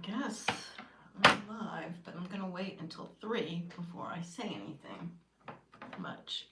guess I'm live, but I'm gonna wait until 3 before I say anything much.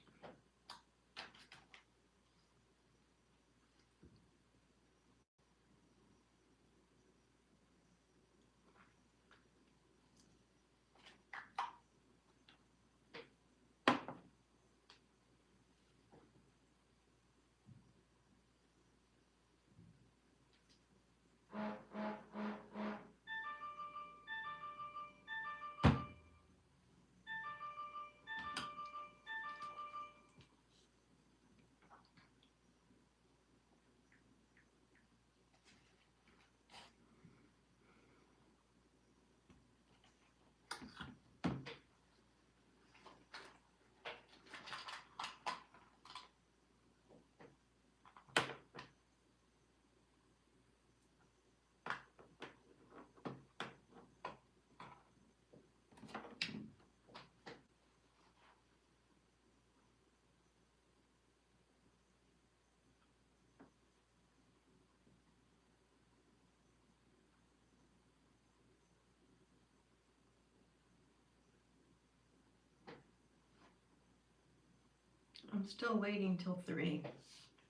I'm still waiting till 3.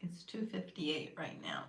It's 2:58 right now.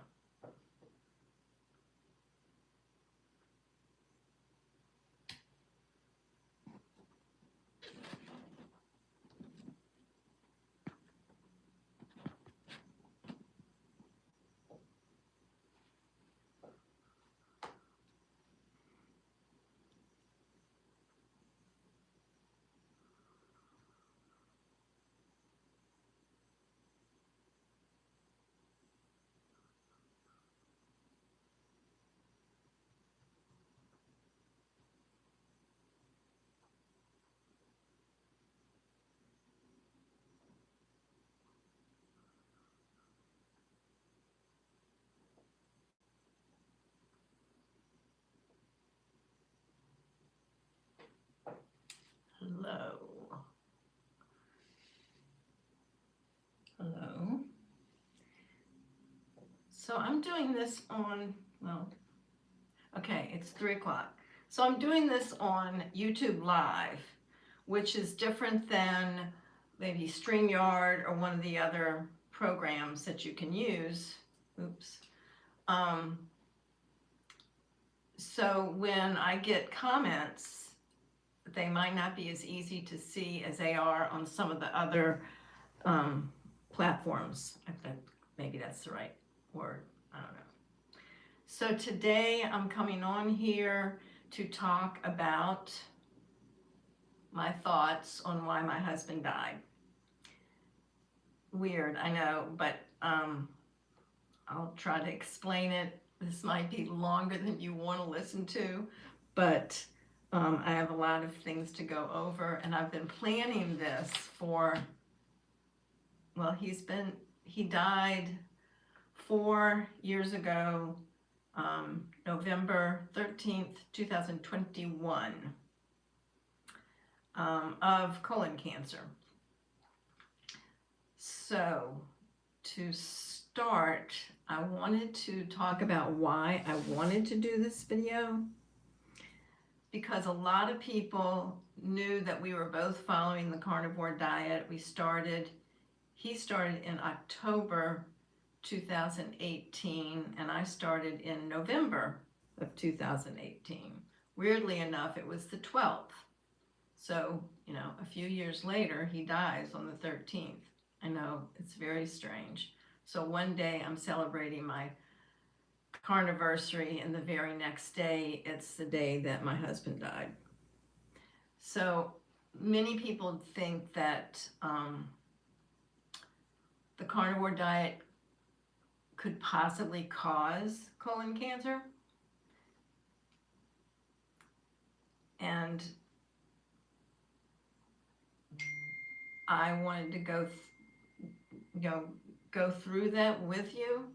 Hello. Hello. So I'm doing this on, well, okay, it's 3 o'clock. So I'm doing this on YouTube Live, which is different than maybe StreamYard or one of the other programs that you can use. Oops. Um, so when I get comments, they might not be as easy to see as they are on some of the other platforms. I think maybe that's the right word. I don't know. So today I'm coming on here to talk about my thoughts on why my husband died. Weird, I know, but I'll try to explain it. This might be longer than you want to listen to, but I have a lot of things to go over, and I've been planning this for, well, he died 4 years ago, November 13th, 2021, of colon cancer. So to start, I wanted to talk about why I wanted to do this video, because a lot of people knew that we were both following the carnivore diet. He started in October 2018, and I started in November of 2018. Weirdly enough, it was the 12th. So, a few years later, he dies on the 13th. I know, it's very strange. So one day I'm celebrating my carniversary, and the very next day, it's the day that my husband died. So many people think that the carnivore diet could possibly cause colon cancer. And I wanted to go through that with you.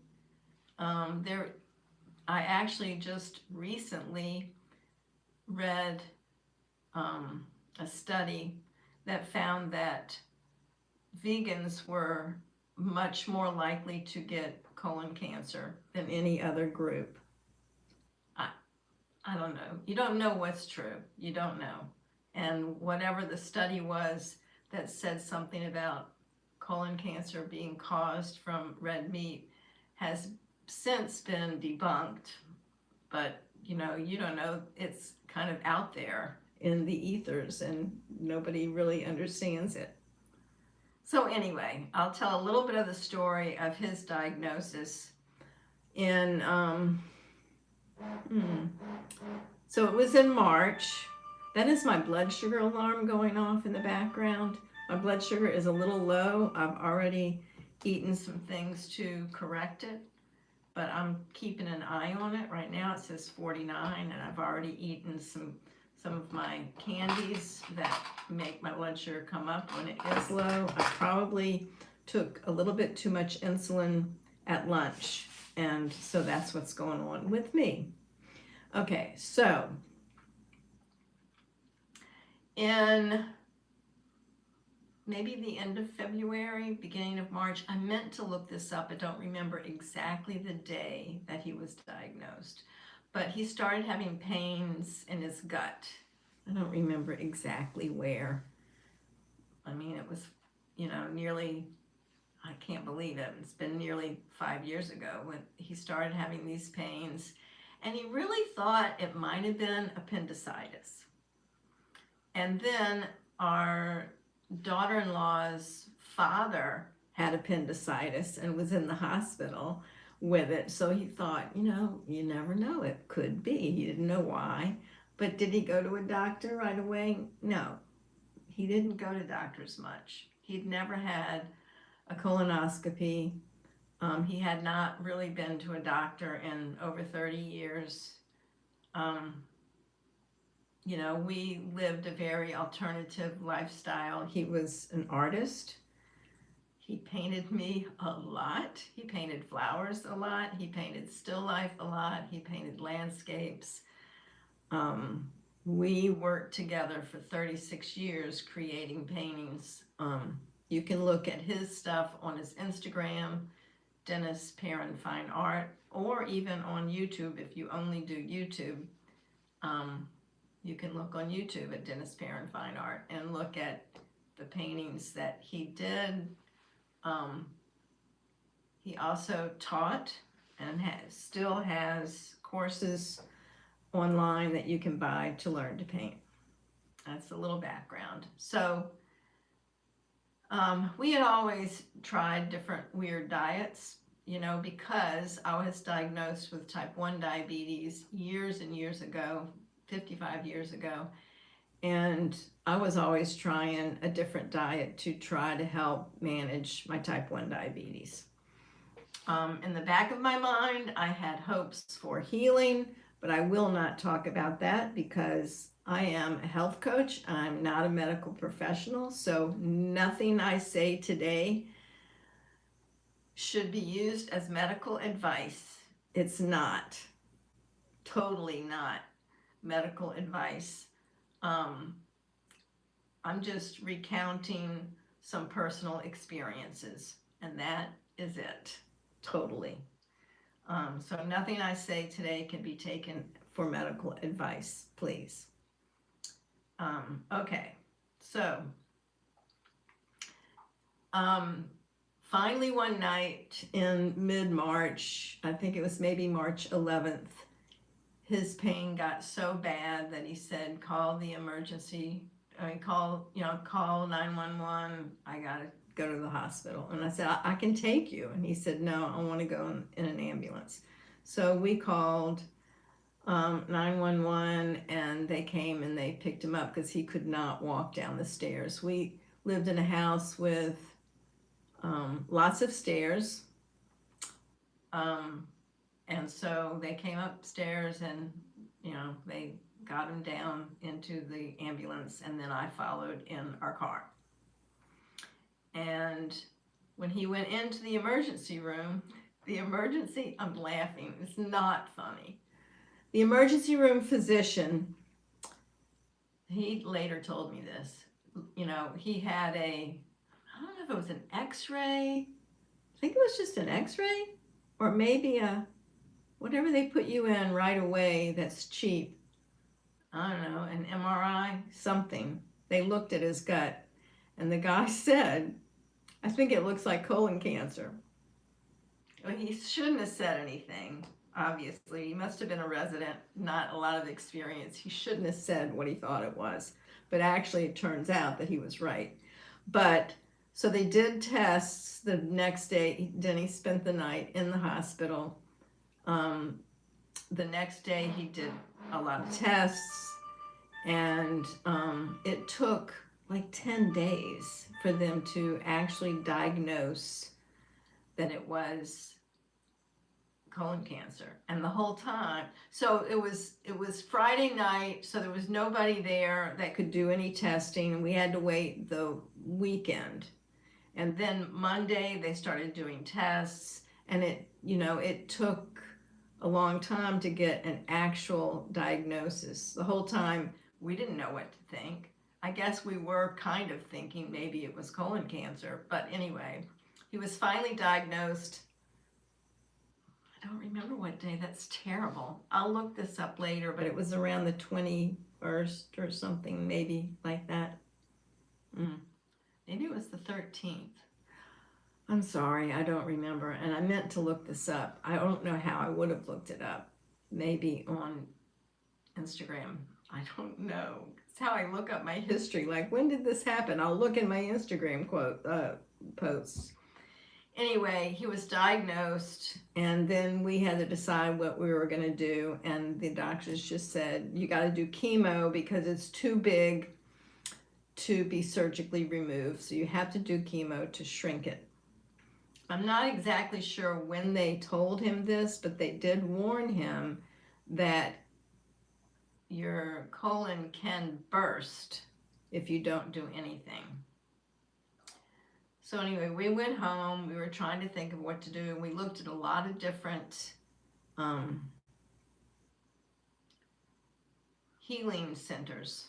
I actually just recently read a study that found that vegans were much more likely to get colon cancer than any other group. I don't know. You don't know what's true. You don't know. And whatever the study was that said something about colon cancer being caused from red meat has since been debunked. But you don't know. It's kind of out there in the ethers and nobody really understands it. So anyway, I'll tell a little bit of the story of his diagnosis in so it was in March. That is my blood sugar alarm going off in the background. My blood sugar is a little low. I've already eaten some things to correct it, but I'm keeping an eye on it. Right now it says 49, and I've already eaten some of my candies that make my blood sugar come up when it is low. I probably took a little bit too much insulin at lunch, and so that's what's going on with me. Okay, so in maybe the end of February, beginning of March, I meant to look this up. I don't remember exactly the day that he was diagnosed, but he started having pains in his gut. I don't remember exactly where. I mean, it was, nearly, I can't believe it. It's been nearly 5 years ago when he started having these pains, and he really thought it might have been appendicitis. And then our daughter-in-law's father had appendicitis and was in the hospital with it. So he thought, you never know, it could be. He didn't know why. But did he go to a doctor right away? No, he didn't go to doctors much. He'd never had a colonoscopy. He had not really been to a doctor in over 30 years. We lived a very alternative lifestyle. He was an artist. He painted me a lot. He painted flowers a lot. He painted still life a lot. He painted landscapes. We worked together for 36 years creating paintings. You can look at his stuff on his Instagram, Dennis Perrin Fine Art, or even on YouTube if you only do YouTube. You can look on YouTube at Dennis Perrin Fine Art and look at the paintings that he did. He also taught and still has courses online that you can buy to learn to paint. That's a little background. So we had always tried different weird diets, because I was diagnosed with type 1 diabetes years and years ago, 55 years ago, and I was always trying a different diet to try to help manage my type 1 diabetes. In the back of my mind, I had hopes for healing, but I will not talk about that because I am a health coach. I'm not a medical professional, so nothing I say today should be used as medical advice. It's not. Totally not medical advice. I'm just recounting some personal experiences, and that is it. Totally. So nothing I say today can be taken for medical advice, please. Okay, so finally one night in mid-March, I think it was maybe March 11th, his pain got so bad that he said, call 911, I gotta go to the hospital. And I said, I can take you. And he said, no, I want to go in an ambulance. So we called 911 and they came and they picked him up because he could not walk down the stairs. We lived in a house with lots of stairs. And so they came upstairs and, they got him down into the ambulance, and then I followed in our car. And when he went into the emergency room, I'm laughing, it's not funny. The emergency room physician, he later told me this, he had I don't know if it was an x-ray, I think it was just an x-ray, or maybe whatever they put you in right away that's cheap. I don't know, an MRI, something. They looked at his gut, and the guy said, I think it looks like colon cancer. Well, he shouldn't have said anything, obviously. He must have been a resident, not a lot of experience. He shouldn't have said what he thought it was. But actually, it turns out that he was right. But so they did tests the next day. Denny spent the night in the hospital. Um, the next day, he did a lot of tests, and it took like 10 days for them to actually diagnose that it was colon cancer. And the whole time, so it was Friday night, so there was nobody there that could do any testing, and we had to wait the weekend. And then Monday they started doing tests, and it took a long time to get an actual diagnosis. The whole time we didn't know what to think. I guess we were kind of thinking maybe it was colon cancer, but anyway, he was finally diagnosed. I don't remember what day. That's terrible. I'll look this up later, but it was around the 21st or something, maybe like that. Mm. Maybe it was the 13th. I'm sorry, I don't remember. And I meant to look this up. I don't know how I would have looked it up. Maybe on Instagram. I don't know. It's how I look up my history. Like, when did this happen? I'll look in my Instagram posts. Anyway, he was diagnosed, and then we had to decide what we were going to do. And the doctors just said, you got to do chemo because it's too big to be surgically removed. So you have to do chemo to shrink it. I'm not exactly sure when they told him this, but they did warn him that your colon can burst if you don't do anything. So anyway, we went home. We were trying to think of what to do, and we looked at a lot of different um, healing centers.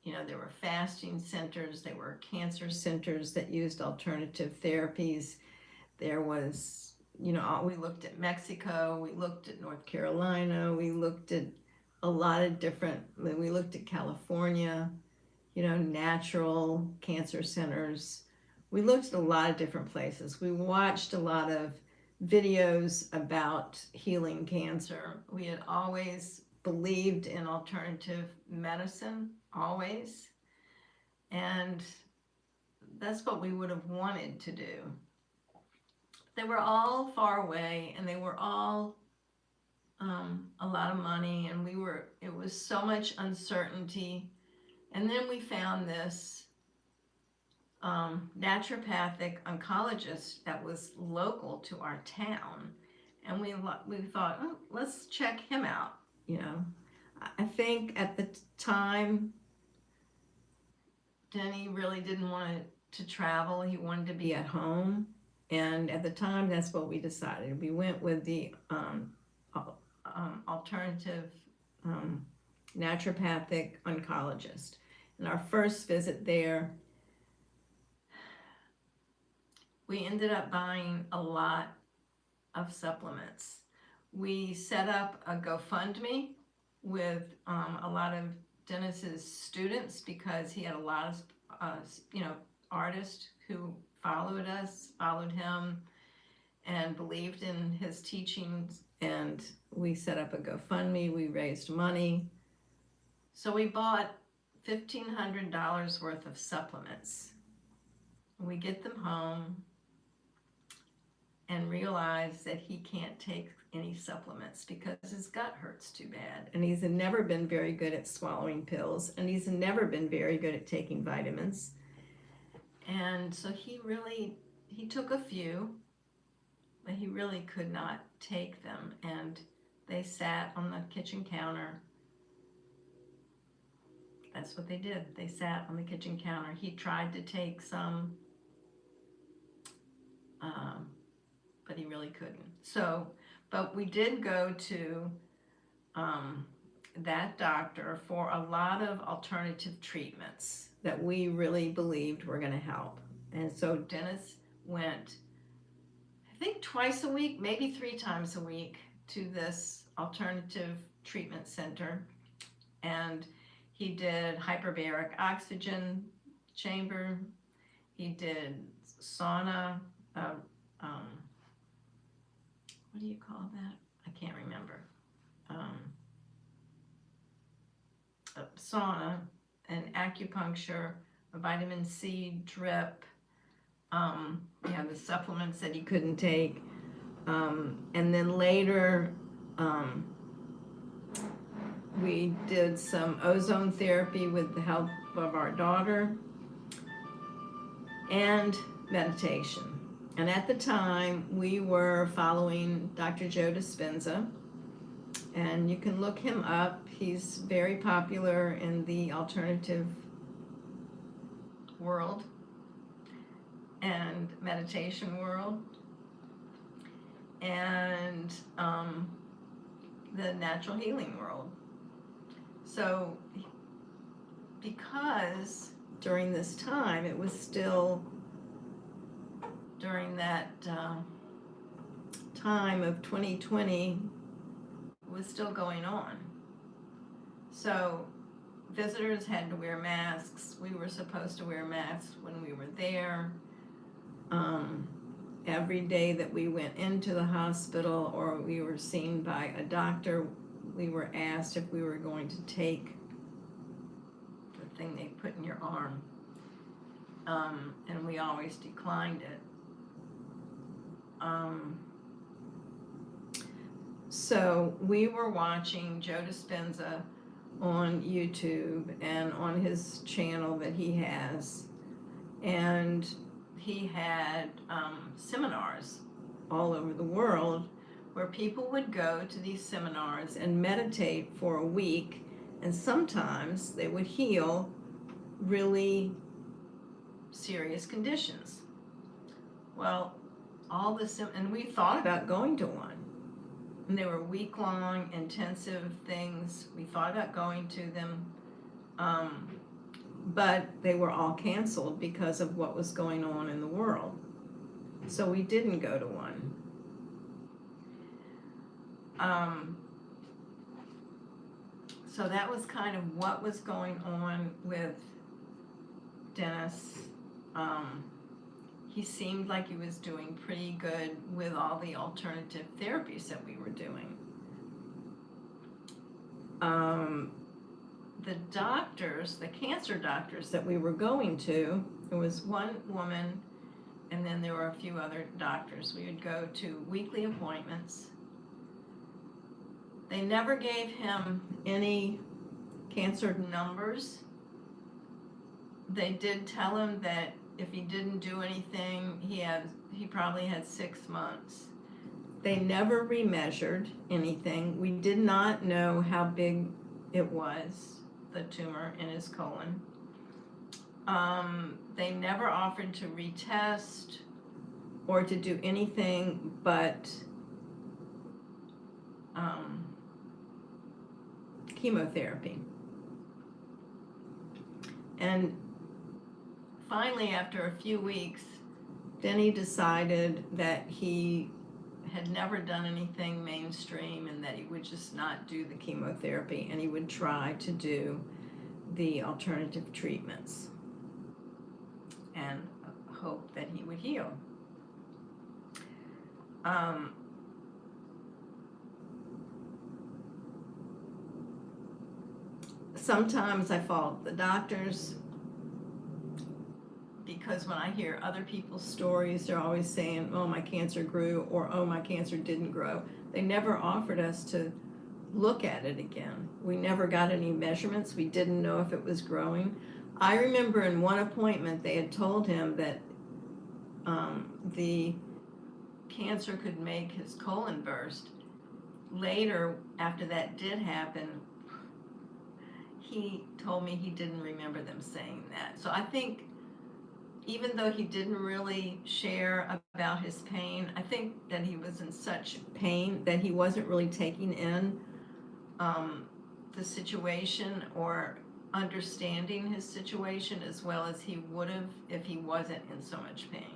There were fasting centers, there were cancer centers that used alternative therapies. There was, we looked at Mexico, we looked at North Carolina, we looked at a lot of different, we looked at California, natural cancer centers. We looked at a lot of different places. We watched a lot of videos about healing cancer. We had always believed in alternative medicine, always. And that's what we would have wanted to do. They were all far away, and they were all a lot of money, and it was so much uncertainty. And then we found this naturopathic oncologist that was local to our town, and we thought, oh, let's check him out. I think at the time Denny really didn't want to travel. He wanted to be at home, and at the time that's what we decided. We went with the alternative naturopathic oncologist. And our first visit there, we ended up buying a lot of supplements. We set up a GoFundMe with a lot of Dennis's students because he had a lot of, artists who followed him, and believed in his teachings. And we set up a GoFundMe. We raised money. So we bought $1,500 worth of supplements. We get them home and realize that he can't take any supplements because his gut hurts too bad. And he's never been very good at swallowing pills, and he's never been very good at taking vitamins. And so he took a few, but he really could not take them. And they sat on the kitchen counter. That's what they did. They sat on the kitchen counter. He tried to take some, but he really couldn't. But we did go to that doctor for a lot of alternative treatments that we really believed were going to help. And so Dennis went, I think, twice a week, maybe 3 times a week, to this alternative treatment center. And he did hyperbaric oxygen chamber. He did sauna, uh, um, what do you call that? I can't remember. Um, a sauna, an acupuncture, a vitamin C drip, the supplements that he couldn't take. And then later, um, we did some ozone therapy with the help of our daughter and meditation. And at the time, we were following Dr. Joe Dispenza, and you can look him up. He's very popular in the alternative world and meditation world, and the natural healing world. So because during this time, it was still during that time of 2020, was still going on. So visitors had to wear masks. We were supposed to wear masks when we were there. Every day that we went into the hospital or we were seen by a doctor, we were asked if we were going to take the thing they put in your arm. And we always declined it. So we were watching Joe Dispenza on YouTube and on his channel that he has, and he had seminars all over the world where people would go to these seminars and meditate for a week, and sometimes they would heal really serious conditions. Well, all this, and we thought about going to one. And they were week-long, intensive things. We thought about going to them, but they were all canceled because of what was going on in the world. So we didn't go to one. So that was kind of what was going on with Dennis. He seemed like he was doing pretty good with all the alternative therapies that we were doing. The doctors, the cancer doctors that we were going to, there was one woman and then there were a few other doctors. We would go to weekly appointments. They never gave him any cancer numbers. They did tell him that if he didn't do anything, he probably had 6 months. They never remeasured anything. We did not know how big it was, the tumor in his colon. They never offered to retest or to do anything but chemotherapy. And finally, after a few weeks, Denny decided that he had never done anything mainstream and that he would just not do the chemotherapy and he would try to do the alternative treatments and hope that he would heal. Sometimes I fault the doctors because when I hear other people's stories, they're always saying, oh, my cancer grew, or oh, my cancer didn't grow. They never offered us to look at it again. We never got any measurements. We didn't know if it was growing. I remember in one appointment, they had told him that the cancer could make his colon burst. Later, after that did happen, he told me he didn't remember them saying that. So I think even though he didn't really share about his pain, I think that he was in such pain that he wasn't really taking in the situation or understanding his situation as well as he would have if he wasn't in so much pain.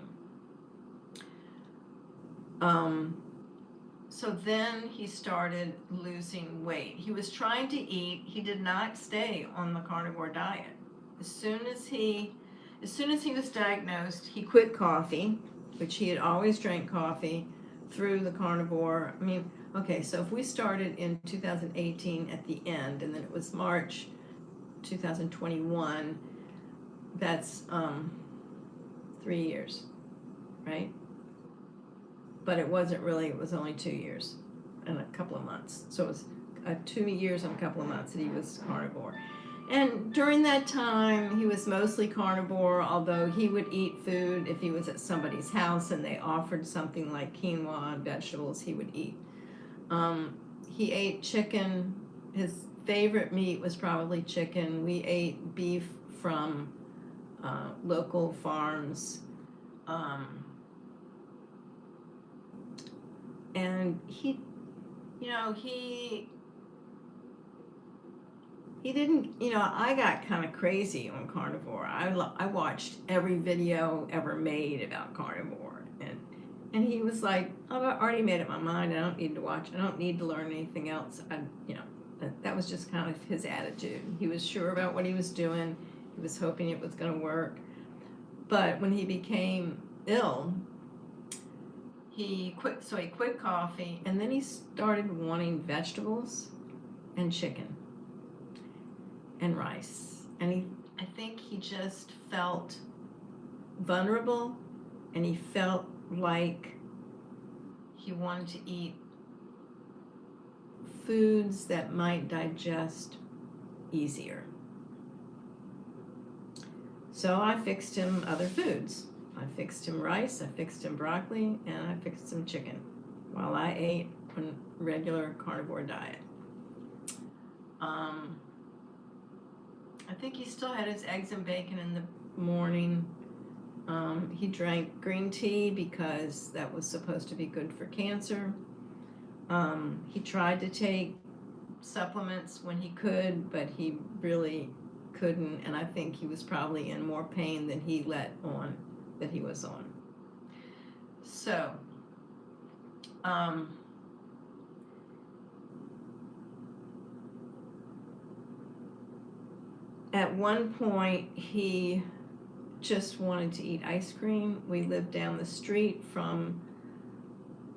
So then he started losing weight. He was trying to eat. He did not stay on the carnivore diet. As soon as he, as soon as he was diagnosed, he quit coffee, which he had always drank coffee through the carnivore. I mean, okay, so if we started in 2018 at the end, and then it was March 2021, that's 3 years, right? But it wasn't really, it was only 2 years and a couple of months. So it was 2 years and a couple of months that he was carnivore. And during that time, he was mostly carnivore, although he would eat food if he was at somebody's house and they offered something like quinoa and vegetables, he would eat. He ate chicken. His favorite meat was probably chicken. We ate beef from local farms. And he, you know, he didn't, you know, I got kind of crazy on carnivore. I watched every video ever made about carnivore, and he was like, I've already made up my mind. I don't need to watch. I don't need to learn anything else. You know, that was just kind of his attitude. He was sure about what he was doing. He was hoping it was going to work. But when he became ill, he quit. So he quit coffee, and then he started wanting vegetables and chicken and rice. And I think he just felt vulnerable, and he felt like he wanted to eat foods that might digest easier. So I fixed him other foods. I fixed him rice, I fixed him broccoli, and I fixed him chicken while I ate a regular carnivore diet. I think he still had his eggs and bacon in the morning. He drank green tea because that was supposed to be good for cancer. He tried to take supplements when he could, but he really couldn't, and I think he was probably in more pain than he let on that he was on. So, at one point, he just wanted to eat ice cream. We lived down the street from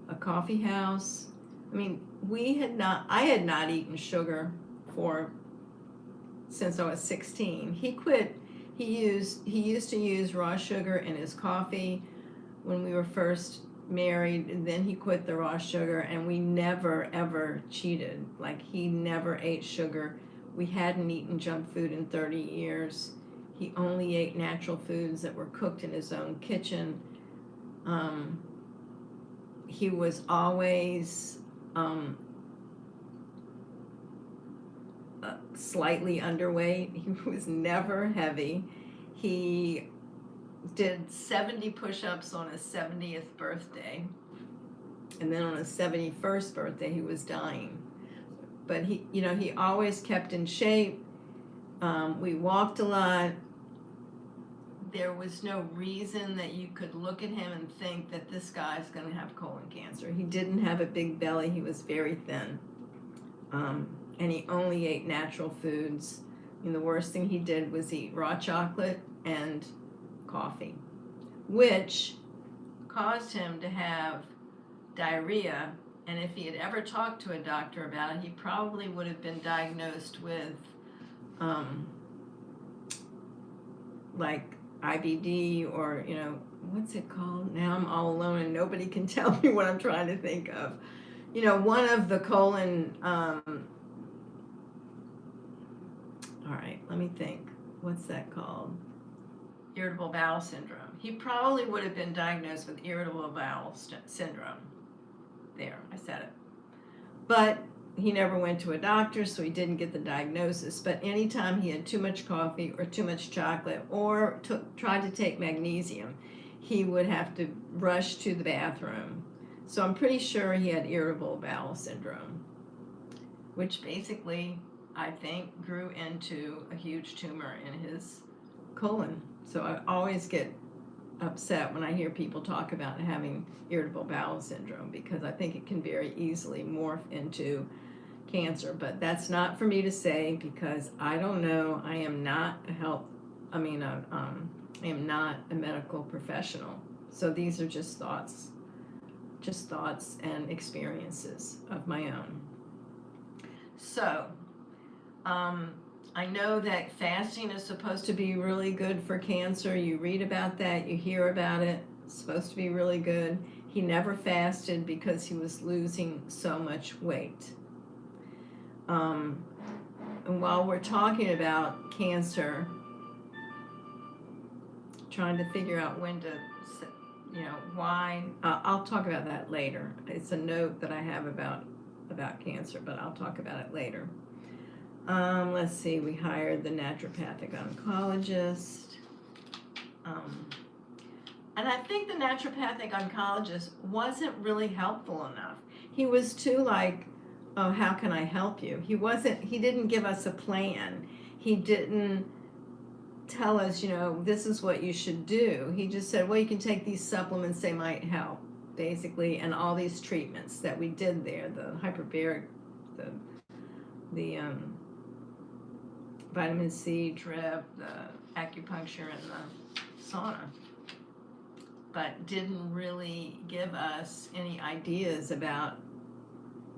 a coffee house. I mean, I had not eaten sugar since I was 16. He quit. He used to use raw sugar in his coffee when we were first married, and then he quit the raw sugar, and we never ever cheated. Like, he never ate sugar. We hadn't eaten junk food in 30 years. He only ate natural foods that were cooked in his own kitchen. He was always slightly underweight. He was never heavy. He did 70 push-ups on his 70th birthday, and then on his 71st birthday he was dying. But he always kept in shape. We walked a lot. There was no reason that you could look at him and think that this guy's going to have colon cancer. He didn't have a big belly. He was very thin. And he only ate natural foods. And the worst thing he did was eat raw chocolate and coffee, which caused him to have diarrhea. And if he had ever talked to a doctor about it, he probably would have been diagnosed with like IBD, or what's it called? Now I'm all alone and nobody can tell me what I'm trying to think of. One of the colon, all right, let me think. What's that called? Irritable bowel syndrome. He probably would have been diagnosed with irritable bowel syndrome. There, I said it. But he never went to a doctor, so he didn't get the diagnosis. But anytime he had too much coffee or too much chocolate or tried to take magnesium, he would have to rush to the bathroom. So I'm pretty sure he had irritable bowel syndrome, which basically, I think, grew into a huge tumor in his colon. So I always get upset when I hear people talk about having irritable bowel syndrome, because I think it can very easily morph into cancer. But that's not for me to say, because I don't know. I am not a I am not a medical professional. So these are just thoughts and experiences of my own. So, I know that fasting is supposed to be really good for cancer. You read about that, you hear about it. It's supposed to be really good. He never fasted because he was losing so much weight. And while we're talking about cancer, trying to figure out when to, why, I'll talk about that later. It's a note that I have about cancer, but I'll talk about it later. Let's see, we hired the naturopathic oncologist. And I think the naturopathic oncologist wasn't really helpful enough. He was too like, oh, how can I help you? He didn't give us a plan. He didn't tell us, this is what you should do. He just said, well, you can take these supplements, they might help, basically, and all these treatments that we did there, the hyperbaric, the vitamin C drip, the acupuncture, and the sauna, but didn't really give us any ideas about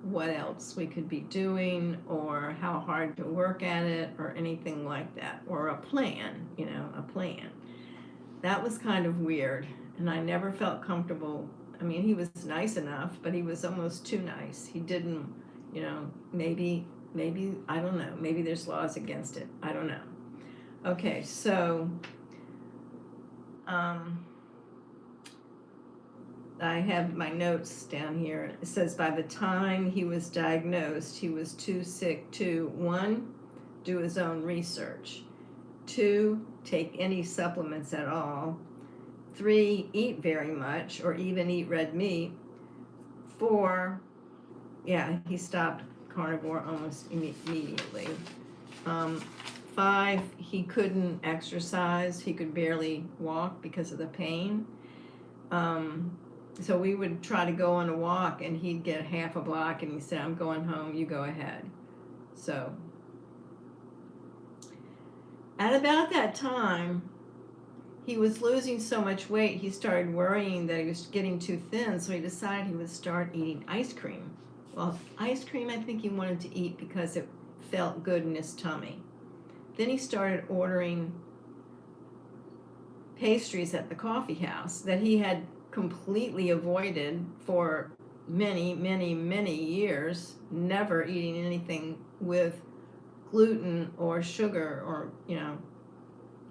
what else we could be doing, or how hard to work at it, or anything like that, or a plan, a plan. That was kind of weird, and I never felt comfortable. I mean, he was nice enough, but he was almost too nice. He didn't, maybe, I don't know, maybe there's laws against it. I don't know. Okay, so, I have my notes down here. It says by the time he was diagnosed, he was too sick to, 1, do his own research, 2, take any supplements at all, 3, eat very much or even eat red meat, 4, he stopped carnivore almost immediately. 5, he couldn't exercise. He could barely walk because of the pain. So we would try to go on a walk, and he'd get half a block, and he said, I'm going home, you go ahead. So at about that time, he was losing so much weight, he started worrying that he was getting too thin, so he decided he would start eating ice cream. Well, ice cream I think he wanted to eat because it felt good in his tummy. Then he started ordering pastries at the coffee house that he had completely avoided for many, many, many years, never eating anything with gluten or sugar or,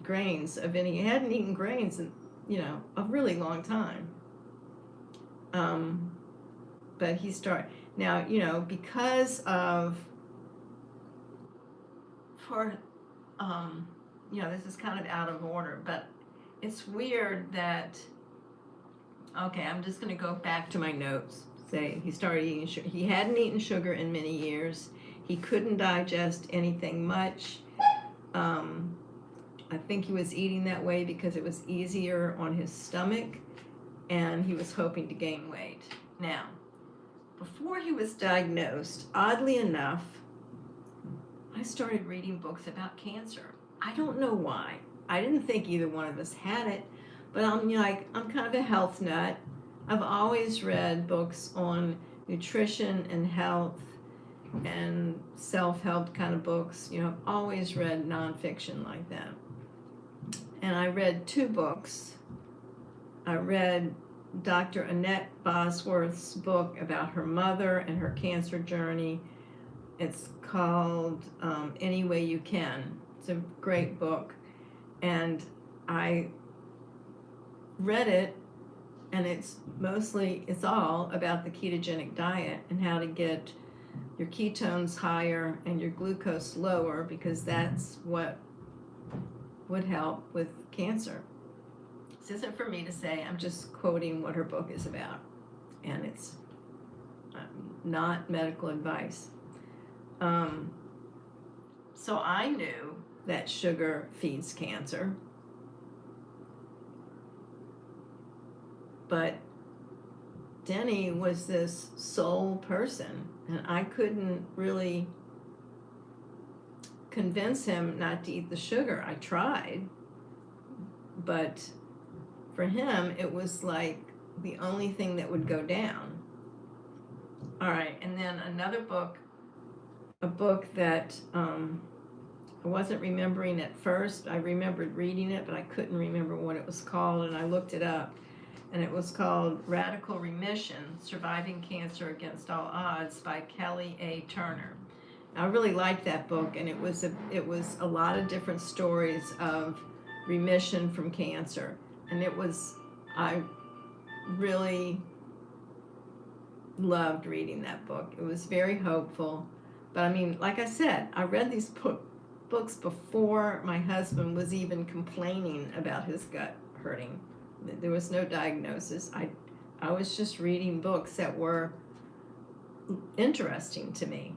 grains of any. He hadn't eaten grains in, a really long time. But he started, now, because of, this is kind of out of order, but it's weird that, okay, I'm just going to go back to my notes. Say he started eating sugar. He hadn't eaten sugar in many years. He couldn't digest anything much. I think he was eating that way because it was easier on his stomach, and he was hoping to gain weight. Now, before he was diagnosed, oddly enough, I started reading books about cancer. I don't know why. I didn't think either one of us had it, but I'm kind of a health nut. I've always read books on nutrition and health and self-help kind of books. I've always read nonfiction like that. And I read 2 books. I read Dr. Annette Bosworth's book about her mother and her cancer journey. It's called Any Way You Can. It's a great book. And I read it, and it's all about the ketogenic diet and how to get your ketones higher and your glucose lower, because that's what would help with cancer. This isn't for me to say, I'm just quoting what her book is about, and it's not medical advice. So I knew that sugar feeds cancer. But Denny was this soul person, and I couldn't really convince him not to eat the sugar. I tried, but for him, it was like the only thing that would go down. All right, and then another book, a book that I wasn't remembering at first. I remembered reading it, but I couldn't remember what it was called, and I looked it up, and it was called Radical Remission: Surviving Cancer Against All Odds by Kelly A. Turner. I really liked that book, and it was a lot of different stories of remission from cancer, and I really loved reading that book. It was very hopeful. But I mean, like I said, I read these books before my husband was even complaining about his gut hurting. There was no diagnosis. I was just reading books that were interesting to me.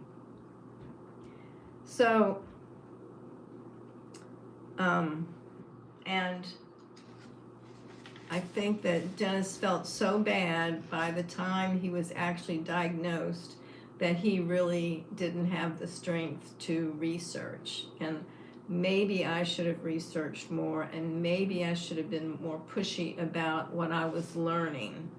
So, and I think that Dennis felt so bad by the time he was actually diagnosed that he really didn't have the strength to research. And maybe I should have researched more, and maybe I should have been more pushy about what I was learning.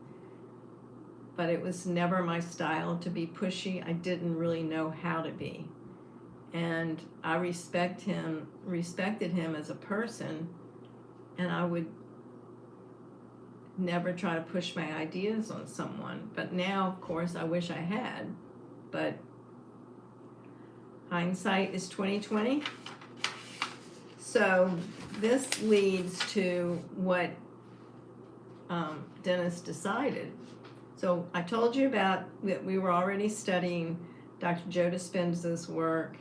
But it was never my style to be pushy. I didn't really know how to be. And I respected him as a person, and I would never try to push my ideas on someone. But now, of course, I wish I had. But hindsight is 20/20. So this leads to what Dennis decided. So I told you about that we were already studying Dr. Joe Dispenza's work.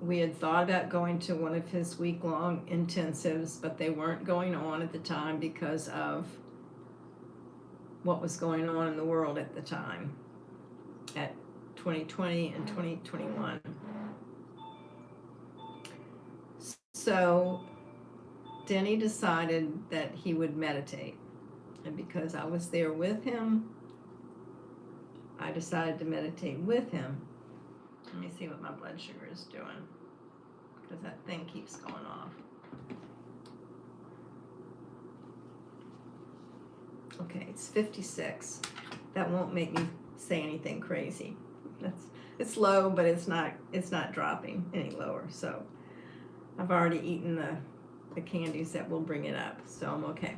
We had thought about going to one of his week-long intensives, but they weren't going on at the time because of what was going on in the world at the time, at 2020 and 2021. So Denny decided that he would meditate. And because I was there with him, I decided to meditate with him. Let me see what my blood sugar is doing, because that thing keeps going off. Okay, it's 56. That won't make me say anything crazy. It's low, but it's not dropping any lower. So I've already eaten the candies that will bring it up, so I'm okay.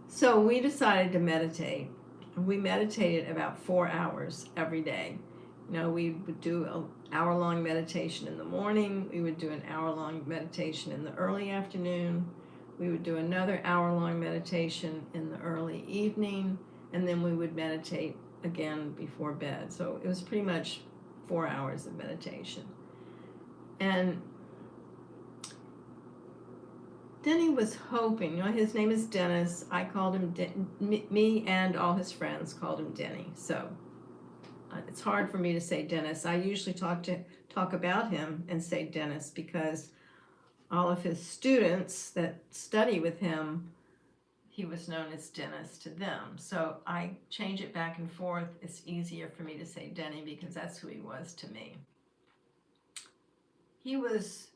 So we decided to meditate. We meditated about 4 hours every day. You know, we would do an hour-long meditation in the morning. We would do an hour-long meditation in the early afternoon. We would do another hour-long meditation in the early evening, and then we would meditate again before bed. So it was pretty much 4 hours of meditation. And Denny was hoping, you know, his name is Dennis. I called him, me and all his friends called him Denny. So it's hard for me to say Dennis. I usually talk about him and say Dennis because all of his students that study with him, he was known as Dennis to them. So I change it back and forth. It's easier for me to say Denny because that's who he was to me. He was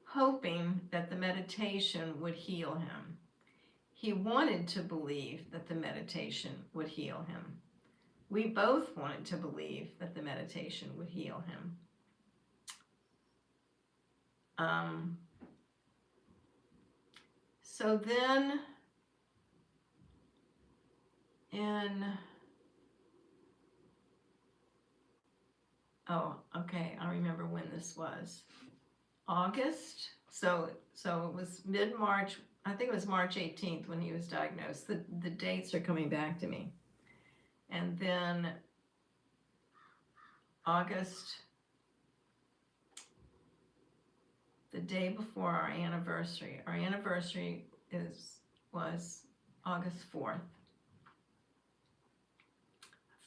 hoping that the meditation would heal him. He wanted to believe that the meditation would heal him. We both wanted to believe that the meditation would heal him. So then I remember when this was. August. So it was mid-March. I think it was March 18th when he was diagnosed. The dates are coming back to me. And then August, the day before our anniversary. Our anniversary was August 4th.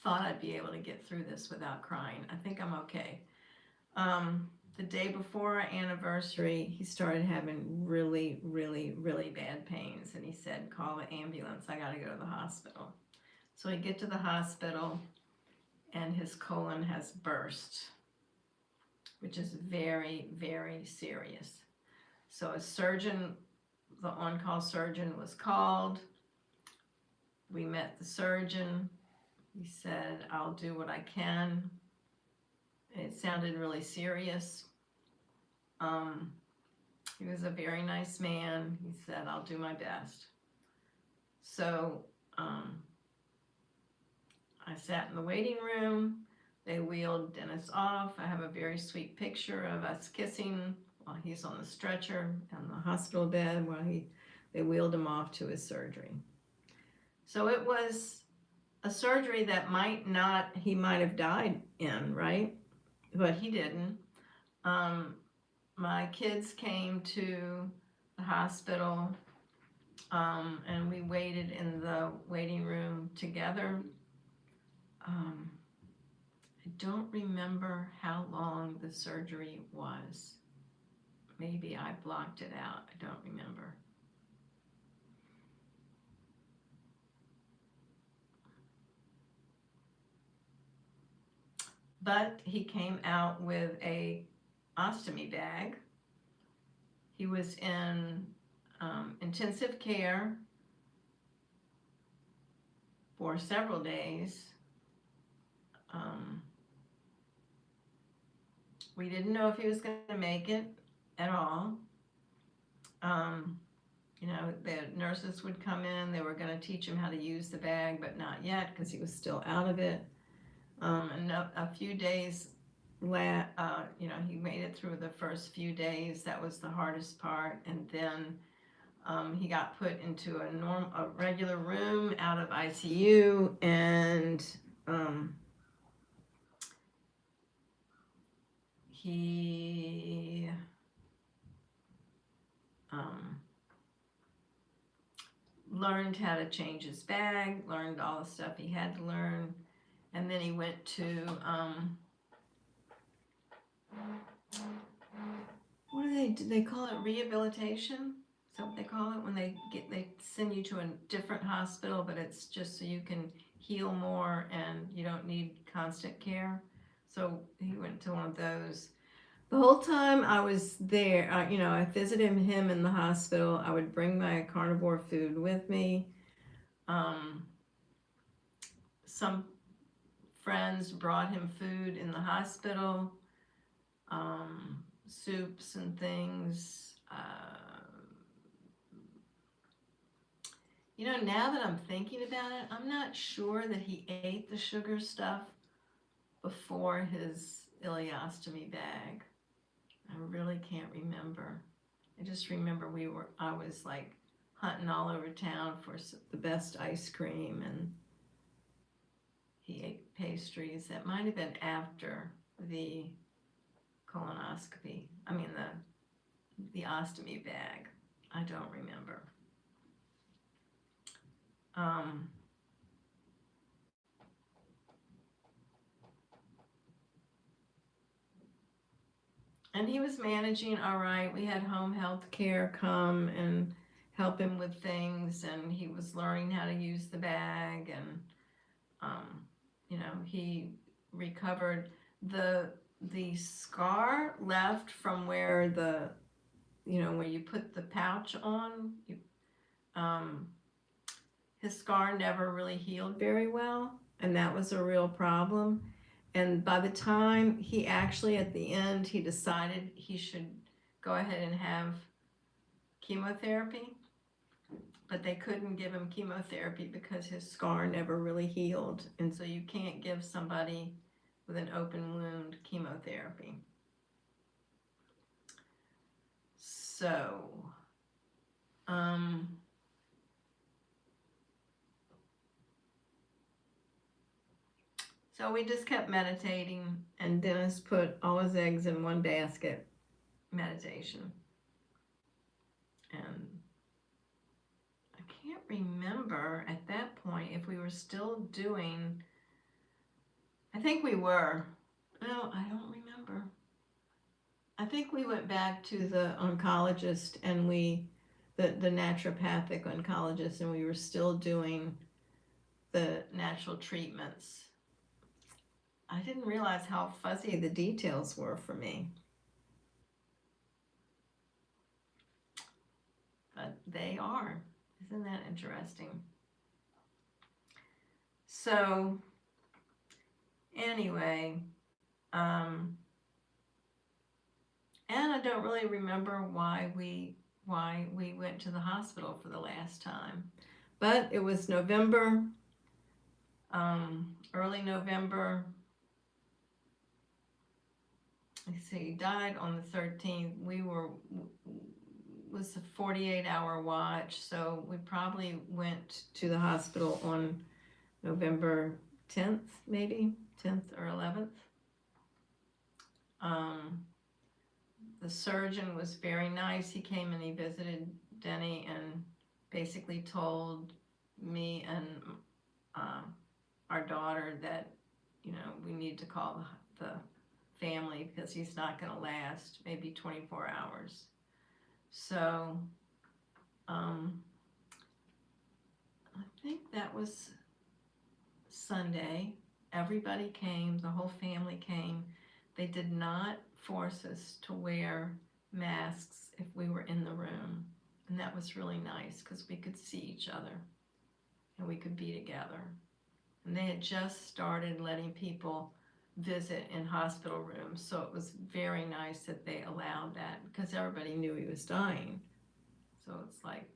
Thought I'd be able to get through this without crying. I think I'm okay. the day before our anniversary, he started having really, really, really bad pains. And he said, call the ambulance. I got to go to the hospital. So I get to the hospital and his colon has burst, which is very, very serious. So a surgeon, the on-call surgeon was called. We met the surgeon. He said, I'll do what I can. It sounded really serious. Um, he was a very nice man. He said, I'll do my best. So I sat in the waiting room. They wheeled Dennis off. I have a very sweet picture of us kissing while he's on the stretcher on the hospital bed while they wheeled him off to his surgery. So it was a surgery that he might have died in, right? But he didn't. My kids came to the hospital, and we waited in the waiting room together. I don't remember how long the surgery was. Maybe I blocked it out. I don't remember. But he came out with a ostomy bag. He was in intensive care for several days. We didn't know if he was going to make it at all. The nurses would come in. They were going to teach him how to use the bag, but not yet because he was still out of it. And a few days, he made it through the first few days. That was the hardest part. And then he got put into a regular room out of ICU, and he learned how to change his bag, learned all the stuff he had to learn, and then he went to what do they call it? Rehabilitation? Is that what they call it when they send you to a different hospital, but it's just so you can heal more and you don't need constant care. So he went to one of those. The whole time I was there, I visited him in the hospital. I would bring my carnivore food with me. Some friends brought him food in the hospital, soups and things. Now that I'm thinking about it, I'm not sure that he ate the sugar stuff before his ileostomy bag. I really can't remember. I just remember I was like hunting all over town for the best ice cream, and he ate pastries. That might have been after the colonoscopy. I mean the ostomy bag. I don't remember. And he was managing all right. We had home health care come and help him with things, and he was learning how to use the bag, and he recovered. The scar left from where where you put the pouch on, his scar never really healed very well, and that was a real problem. And by the time he actually, at the end, he decided he should go ahead and have chemotherapy, but they couldn't give him chemotherapy because his scar never really healed. And so you can't give somebody with an open wound chemotherapy. So, so we just kept meditating, and Dennis put all his eggs in one basket, meditation. And I can't remember at that point if we were still doing, I think we were. No, I don't remember. I think we went back to the oncologist and the naturopathic oncologist, and we were still doing the natural treatments. I didn't realize how fuzzy the details were for me, but they are. Isn't that interesting? So, anyway, um, and I don't really remember why we went to the hospital for the last time. But it was November, early November. Let's see, he died on the 13th. Was a 48-hour watch, so we probably went to the hospital on November 10th, maybe 10th or 11th. Um, the surgeon was very nice. He came and he visited Denny and basically told me and uh, our daughter that, we need to call the family because he's not going to last maybe 24 hours. So um, I think that was Sunday. Everybody came, the whole family came. They did not force us to wear masks if we were in the room. And that was really nice because we could see each other and we could be together. And they had just started letting people visit in hospital rooms, so it was very nice that they allowed that because everybody knew he was dying. So it's like,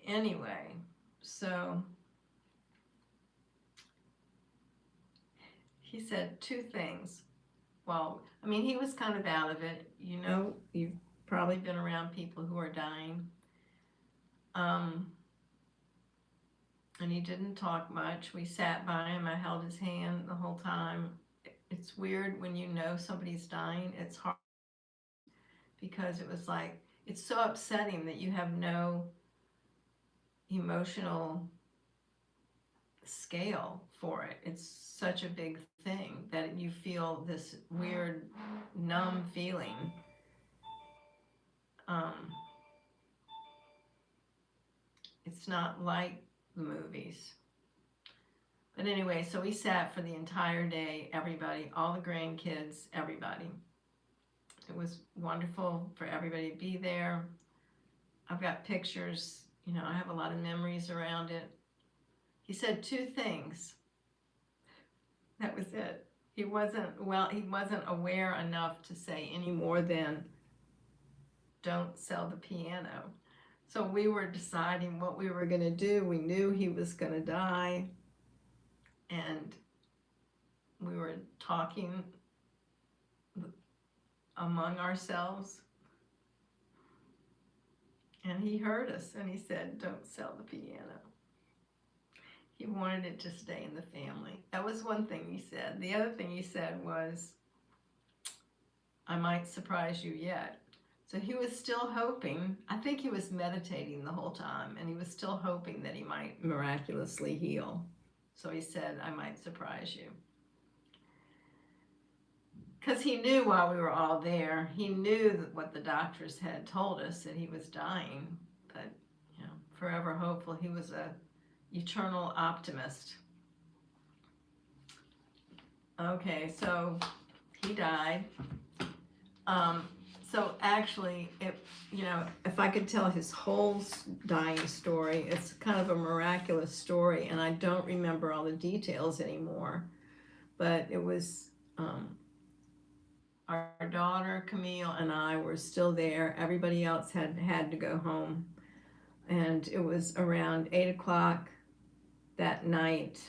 anyway, so he said two things. Well, I mean, he was kind of out of it. You've probably been around people who are dying. Um, and he didn't talk much. We sat by him. I held his hand the whole time. It's weird when you know somebody's dying. It's hard because it was like, it's so upsetting that you have no emotional scale for it. It's such a big thing that you feel this weird numb feeling. Um, it's not like the movies. But anyway, so we sat for the entire day, everybody, all the grandkids, everybody. It was wonderful for everybody to be there. I've got pictures, I have a lot of memories around it. He said two things. That was it. He wasn't aware enough to say any more than don't sell the piano. So we were deciding what we were going to do. We knew he was going to die, and we were talking among ourselves, and he heard us and he said, don't sell the piano. He wanted it to stay in the family. That was one thing he said. The other thing he said was, I might surprise you yet. So he was still hoping, I think he was meditating the whole time, and he was still hoping that he might miraculously heal. So he said, I might surprise you. Because he knew while we were all there, he knew that what the doctors had told us, that he was dying. But, forever hopeful. He was a eternal optimist. Okay, so he died. So actually, if I could tell his whole dying story, it's kind of a miraculous story, and I don't remember all the details anymore. But it was our daughter Camille and I were still there. Everybody else had to go home, and it was around 8 o'clock that night,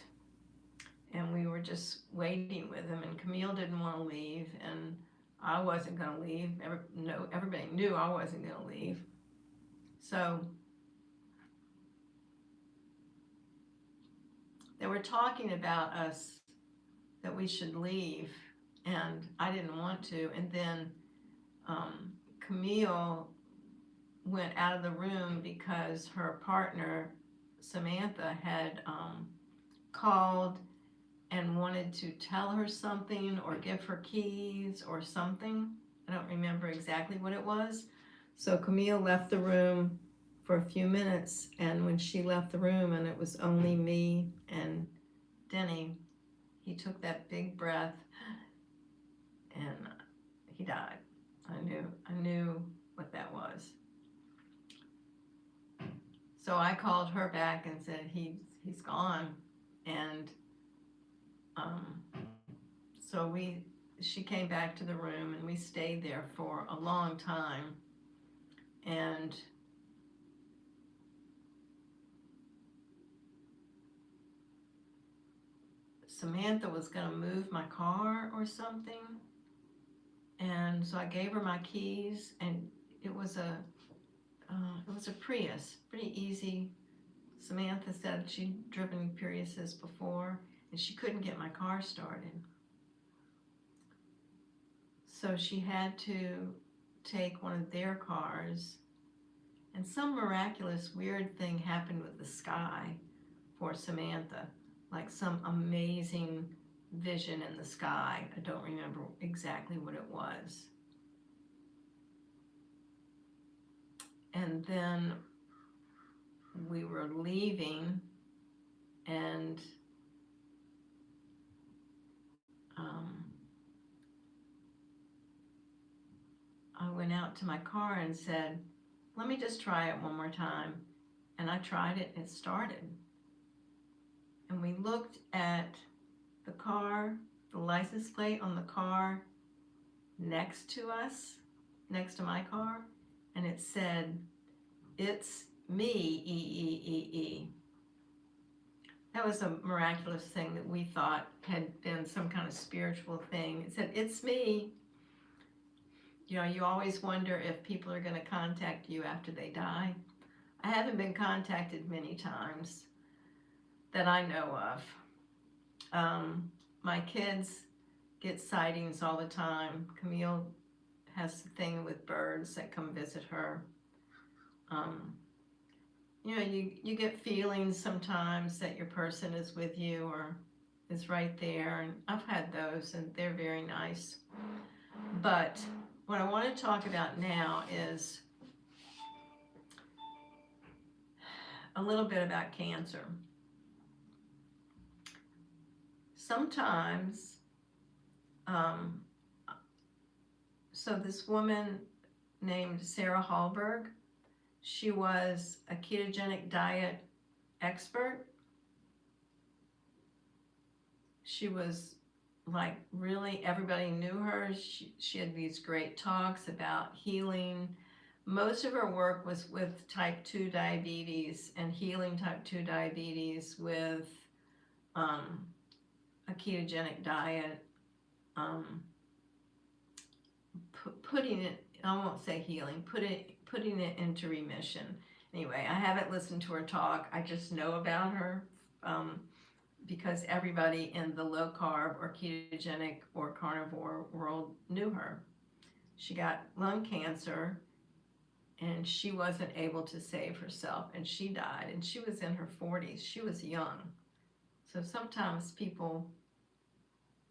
and we were just waiting with him. And Camille didn't want to leave, and I wasn't going to leave. Everybody knew I wasn't going to leave. So they were talking about us, that we should leave, and I didn't want to. And then Camille went out of the room because her partner Samantha had called and wanted to tell her something or give her keys or something. I don't remember exactly what it was. So Camille left the room for a few minutes, and when she left the room and it was only me and Denny, he took that big breath and he died. I knew what that was. So I called her back and said he's gone, and um, so she came back to the room and we stayed there for a long time, and Samantha was going to move my car or something, and so I gave her my keys, and it was a Prius, pretty easy. Samantha said she'd driven Priuses before, and she couldn't get my car started. So she had to take one of their cars, and some miraculous weird thing happened with the sky for Samantha, like some amazing vision in the sky. I don't remember exactly what it was. And then we were leaving, and I went out to my car and said, let me just try it one more time. And I tried it and it started. And we looked at the car, the license plate on the car next to us, next to my car, and it said, "It's me, E." That was a miraculous thing that we thought had been some kind of spiritual thing. It said, "It's me." You know, you always wonder if people are going to contact you after they die. I haven't been contacted many times that I know of. My kids get sightings all the time. Camille has a thing with birds that come visit her. Um, you know, you get feelings sometimes that your person is with you or is right there, and I've had those, and they're very nice. But what I want to talk about now is a little bit about cancer. Sometimes, um, so this woman named Sarah Hallberg, she was a ketogenic diet expert. She was like, really, everybody knew her. She had these great talks about healing. Most of her work was with type 2 diabetes and healing type 2 diabetes with a ketogenic diet, um, putting it, I won't say healing, putting it into remission. Anyway, I haven't listened to her talk. I just know about her because everybody in the low carb or ketogenic or carnivore world knew her. She got lung cancer and she wasn't able to save herself, and she died, and she was in her 40s. She was young. So sometimes people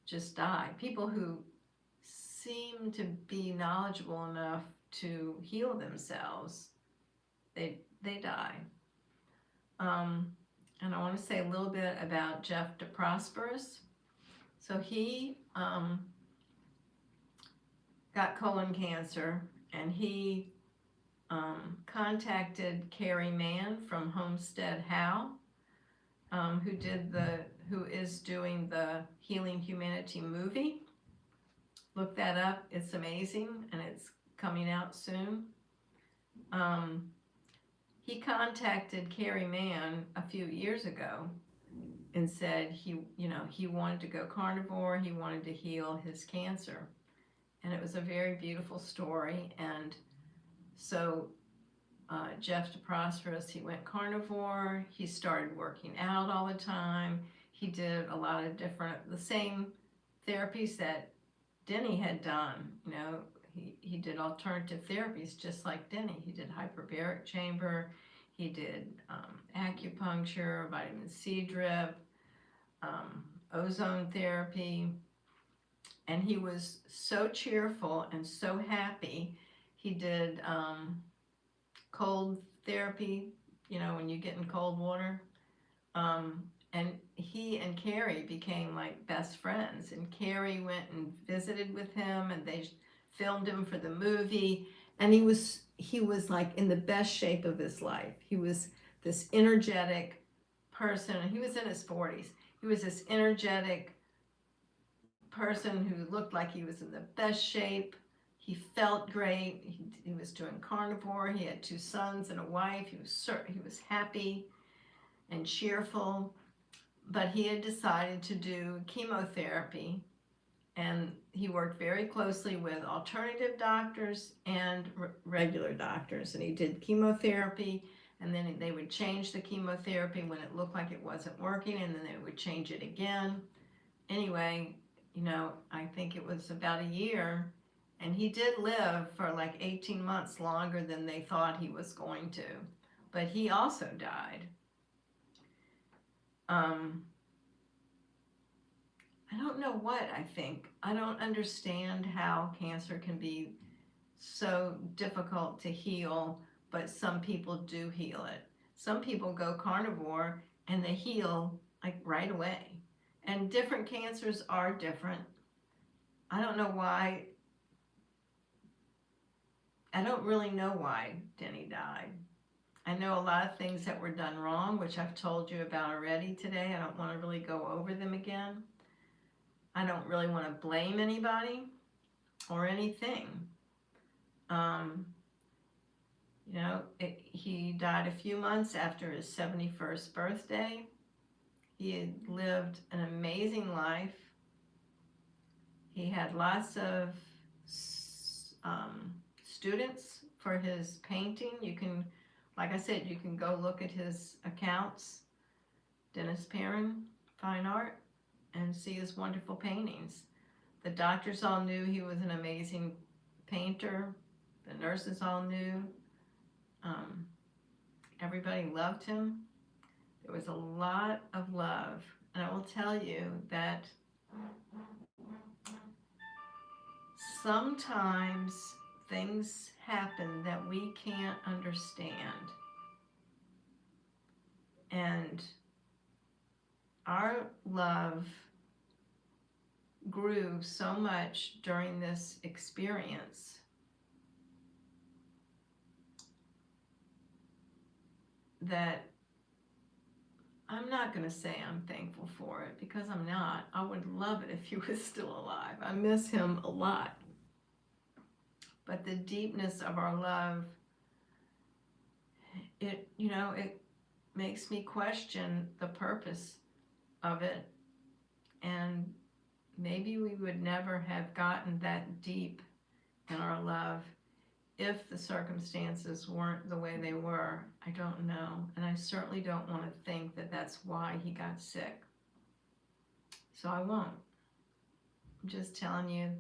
just die. People who seem to be knowledgeable enough to heal themselves, they die. And I want to say a little bit about Jeff DeProsperous. So he got colon cancer, and he contacted Carrie Mann from Homestead How, who is doing the Healing Humanity movie. Look that up. It's amazing, and it's coming out soon. He contacted Carrie Mann a few years ago and said he wanted to go carnivore. He wanted to heal his cancer, and it was a very beautiful story. And so Jeff DeProsperous, he went carnivore. He started working out all the time. He did a lot of the same therapies that Denny had done. You know, he did alternative therapies just like Denny. He did hyperbaric chamber. He did acupuncture, vitamin C drip, ozone therapy, and he was so cheerful and so happy. He did cold therapy, when you get in cold water. And he and Carrie became like best friends. And Carrie went and visited with him, and they filmed him for the movie. And he was like in the best shape of his life. He was this energetic person. He was in his 40s. He was this energetic person who looked like he was in the best shape. He felt great. He was doing carnivore. He had 2 sons and a wife. He was happy and cheerful, but he had decided to do chemotherapy, and he worked very closely with alternative doctors and regular doctors, and he did chemotherapy, and then they would change the chemotherapy when it looked like it wasn't working, and then they would change it again. Anyway, I think it was about a year, and he did live for like 18 months longer than they thought he was going to, but he also died. um, I don't know what I think. I don't understand how cancer can be so difficult to heal, but some people do heal it. Some people go carnivore and they heal like right away. And different cancers are different. I don't know why. I don't really know why Denny died. I know a lot of things that were done wrong, which I've told you about already today. I don't want to really go over them again. I don't really want to blame anybody or anything. Um, he died a few months after his 71st birthday. He had lived an amazing life. He had lots of students for his painting. You can, like I said, you can go look at his accounts, Dennis Perrin, Fine Art, and see his wonderful paintings. The doctors all knew he was an amazing painter. The nurses all knew. Um, Everybody loved him. There was a lot of love. And I will tell you that sometimes things happen that we can't understand. And our love grew so much during this experience that I'm not going to say I'm thankful for it, because I'm not. I would love it if he was still alive. I miss him a lot. But the deepness of our love, it makes me question the purpose of it. And maybe we would never have gotten that deep in our love if the circumstances weren't the way they were. I don't know. And I certainly don't want to think that that's why he got sick. So I won't. I'm just telling you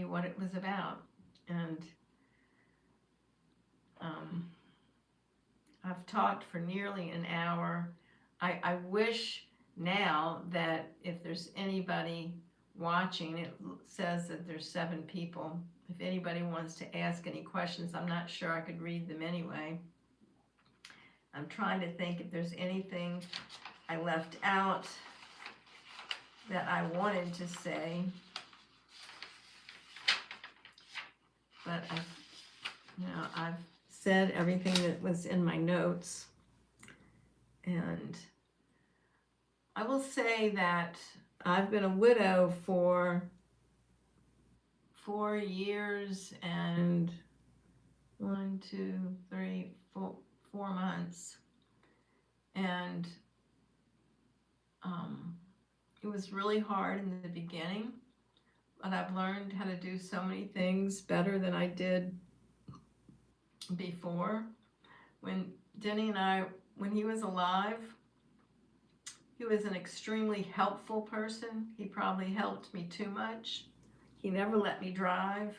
what it was about. And I've talked for nearly an hour. I wish now that if there's anybody watching, it says that there's 7 people. If anybody wants to ask any questions, I'm not sure I could read them anyway. I'm trying to think if there's anything I left out that I wanted to say. But I've said everything that was in my notes. And I will say that I've been a widow for 4 years and 4 months. And it was really hard in the beginning, but I've learned how to do so many things better than I did before. When Denny and I, when he was alive, he was an extremely helpful person. He probably helped me too much. He never let me drive.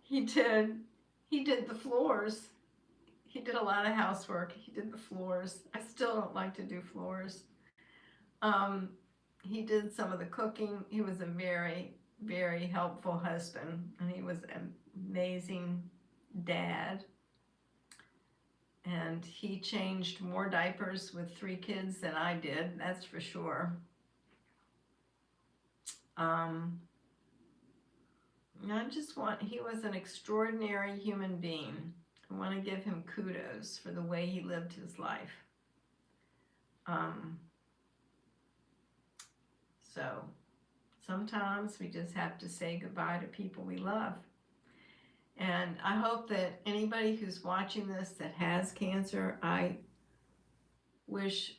He did the floors. He did a lot of housework. He did the floors. I still don't like to do floors. Um, he did some of the cooking. He was a very, very helpful husband, and he was an amazing dad. And he changed more diapers with 3 kids than I did, that's for sure. Um, he was an extraordinary human being. I want to give him kudos for the way he lived his life. Um, so sometimes we just have to say goodbye to people we love. And I hope that anybody who's watching this that has cancer, I wish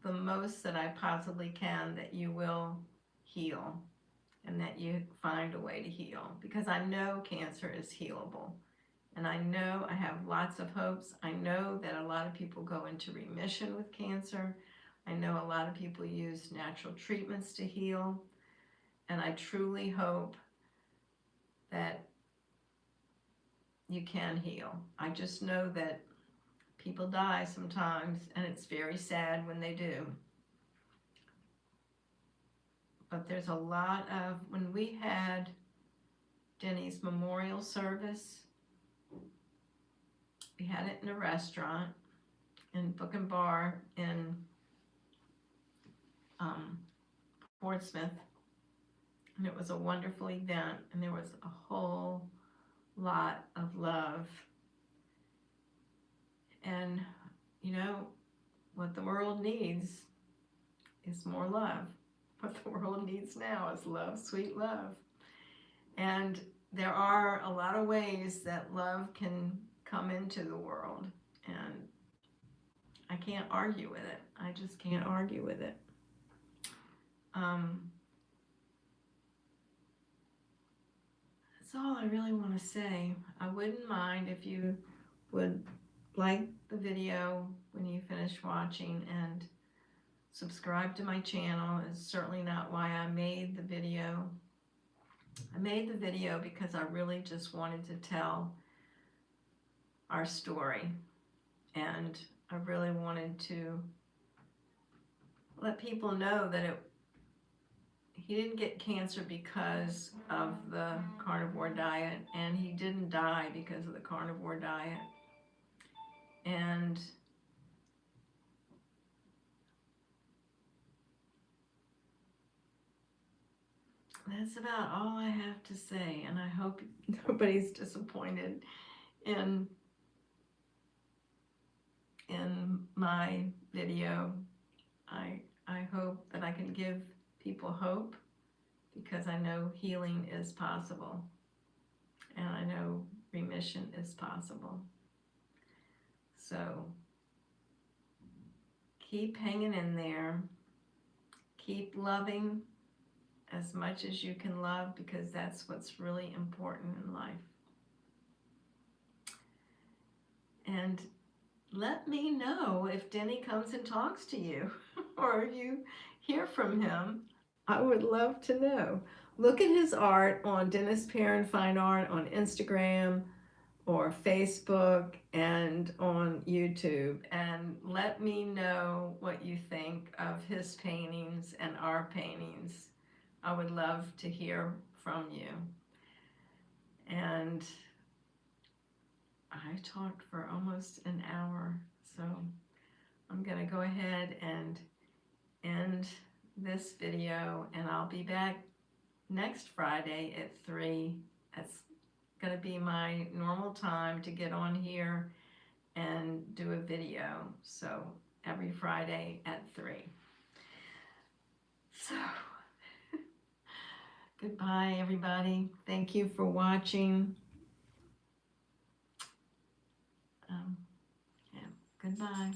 the most that I possibly can that you will heal and that you find a way to heal, because I know cancer is healable. And I know I have lots of hopes. I know that a lot of people go into remission with cancer. I know a lot of people use natural treatments to heal. And I truly hope that you can heal. I just know that people die sometimes, and it's very sad when they do. But there's a lot of, when we had Denny's memorial service, we had it in a restaurant in Book and Bar in Portsmouth, and it was a wonderful event, and there was a whole lot of love. And you know, what the world needs is more love. What the world needs now is love, sweet love. And there are a lot of ways that love can come into the world, and I can't argue with it. I just can't argue with it. That's all I really want to say. I wouldn't mind if you would like the video when you finish watching and subscribe to my channel. It's certainly not why I made the video. I made the video because I really just wanted to tell our story, and I really wanted to let people know that he didn't get cancer because of the carnivore diet, and he didn't die because of the carnivore diet. And that's about all I have to say, and I hope nobody's disappointed in my video. I hope that I can give people hope, because I know healing is possible, and I know remission is possible. So keep hanging in there. Keep loving as much as you can love, because that's what's really important in life. And let me know if Denny comes and talks to you or you hear from him. I would love to know. Look at his art on Dennis Perrin Fine Art on Instagram or Facebook and on YouTube, and let me know what you think of his paintings and our paintings. I would love to hear from you. And I talked for almost an hour, so I'm gonna go ahead and end this video, and I'll be back next Friday at 3. That's gonna be my normal time to get on here and do a video. So every Friday at 3. So goodbye, everybody. Thank you for watching. Yeah, goodbye.